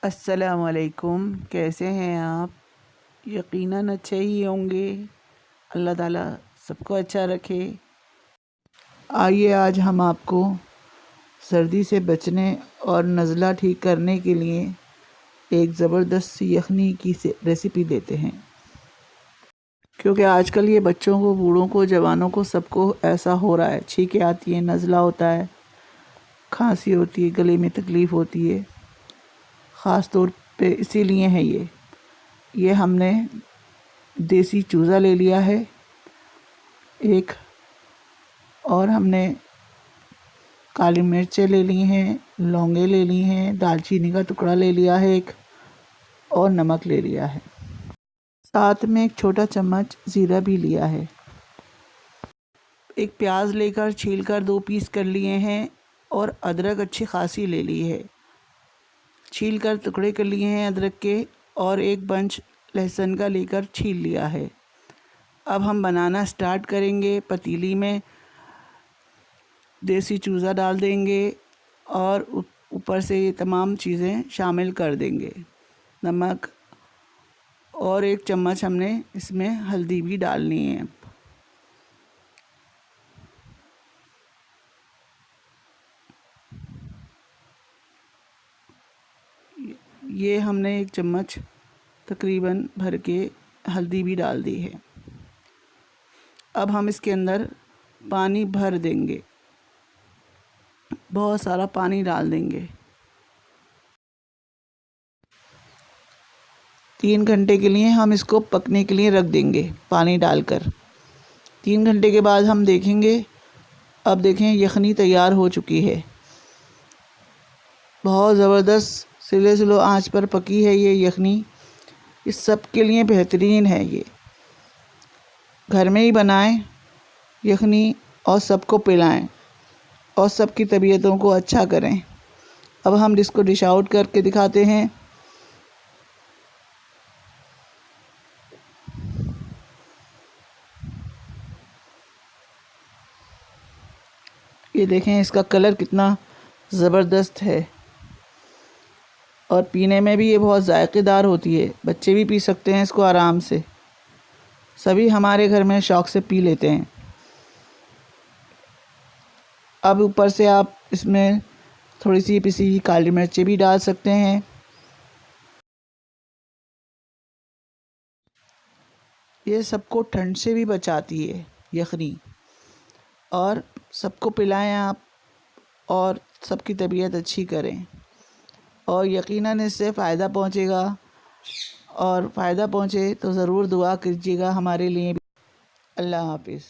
अस्सलामुअलैकुम। कैसे हैं आप? यकीनन अच्छे ही होंगे। अल्लाह ताला सबको अच्छा रखे। आइए आज हम आपको सर्दी से बचने और नज़ला ठीक करने के लिए एक ज़बरदस्त सी यखनी की रेसिपी देते हैं, क्योंकि आजकल ये बच्चों को, बूढ़ों को, जवानों को, सबको ऐसा हो रहा है। छींकें आती हैं, नज़ला होता है, खांसी होती है, गले में तकलीफ़ होती है। ख़ास तौर पे इसीलिए है ये हमने देसी चूज़ा ले लिया है एक, और हमने काली मिर्चें ले ली हैं, लौंगे ले ली हैं, दालचीनी का टुकड़ा ले लिया है एक, और नमक ले लिया है। साथ में एक छोटा चम्मच ज़ीरा भी लिया है। एक प्याज लेकर छीलकर 2 पीस कर लिए हैं, और अदरक अच्छी खासी ले ली है, छीलकर टुकड़े कर लिए हैं अदरक के, और एक बंच लहसुन का लेकर छील लिया है। अब हम बनाना स्टार्ट करेंगे। पतीली में देसी चूज़ा डाल देंगे और ऊपर से ये तमाम चीज़ें शामिल कर देंगे। नमक, और 1 चम्मच हमने इसमें हल्दी भी डालनी है। ये हमने 1 चम्मच तकरीबन भर के हल्दी भी डाल दी है। अब हम इसके अंदर पानी भर देंगे, बहुत सारा पानी डाल देंगे। 3 घंटे के लिए हम इसको पकने के लिए रख देंगे पानी डालकर। 3 घंटे के बाद हम देखेंगे। अब देखें, यखनी तैयार हो चुकी है। बहुत ज़बरदस्त स्लो स्लो आंच पर पकी है ये यखनी। इस सब के लिए बेहतरीन है ये। घर में ही बनाएं यखनी और सबको पिलाएं और सबकी तबीयतों को अच्छा करें। अब हम इसको डिश आउट करके दिखाते हैं। ये देखें, इसका कलर कितना ज़बरदस्त है, और पीने में भी ये बहुत जायकेदार होती है। बच्चे भी पी सकते हैं इसको आराम से। सभी हमारे घर में शौक़ से पी लेते हैं। अब ऊपर से आप इसमें थोड़ी सी पिसी हुई काली मिर्चें भी डाल सकते हैं। ये सबको ठंड से भी बचाती है यखनी, और सबको पिलाएं आप, और सबकी तबीयत अच्छी करें, और यकीनन इससे फ़ायदा पहुंचेगा। और फ़ायदा पहुंचे तो ज़रूर दुआ कीजिएगा हमारे लिए भी। अल्लाह हाफ़िज़।